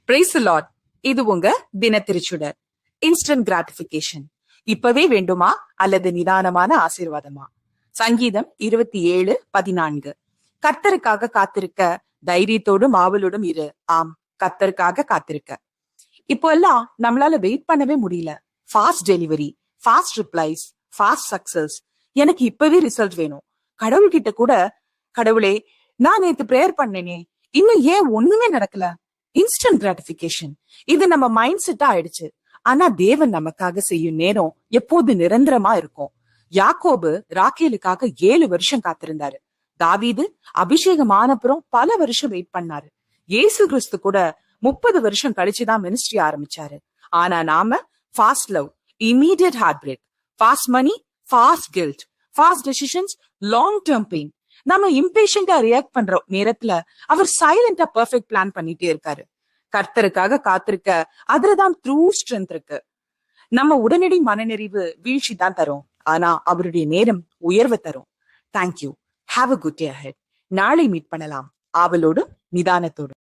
Praise the Lord. இது உங்க தினத்திருச்சுடர். Instant gratification. இப்பவே வேண்டுமா அல்லது நிதானமான ஆசீர்வாதமா? சங்கீதம் 27:14. கர்த்தருக்காக காத்திருக்க தைரியத்தோடும் ஆவலோடும் இரு. ஆம், கர்த்தருக்காக காத்திருக்க. இப்போ எல்லாம் நம்மளால வெயிட் பண்ணவே முடியல. Fast delivery, fast replies, fast success. எனக்கு இப்பவே ரிசல்ட் வேணும். கடவுள்கிட்ட கூட, கடவுளே நான் நேத்து பிரேயர் பண்ணேனே, இன்னும் ஏன் ஒண்ணுமே நடக்கல? Instant gratification. இது நம்ம மைண்ட் செட்டா ஆயிடுச்சு. ஆனா தேவன் நமக்காக செய்யும் நேரம் எப்போது நிரந்தரமா இருக்கும். யாக்கோபு ராக்கேலுக்காக 7 வருஷம் காத்திருந்தாரு. தாவீது அபிஷேகம் ஆனப்புறம் பல வருஷம் வெயிட் பண்ணாரு. இயேசு கிறிஸ்து கூட 30 வருஷம் கழிச்சுதான் மினிஸ்ட்ரி ஆரம்பிச்சாரு. ஆனா நாம fast love, immediate heart break, fast money, fast guilt, fast decisions, long term pain. நம்ம இம்பேஷண்டா ரியாக்ட் பண்ற நேரத்துல அவர் சைலண்டா பெர்ஃபெக்ட் பிளான் பண்ணிட்டே இருக்காரு. கர்த்தருக்காக காத்திருக்க அதுலதான் ட்ரூ ஸ்ட்ரென்த் இருக்கு. நம்ம உடனடி மனநெறிவு வீழ்ச்சி தான் தரும், ஆனா அவருடைய நேரம் உயர்வை தரும். Thank you. Have a good day ahead. நாளை மீட் பண்ணலாம், ஆவலோடும் நிதானத்தோடும்.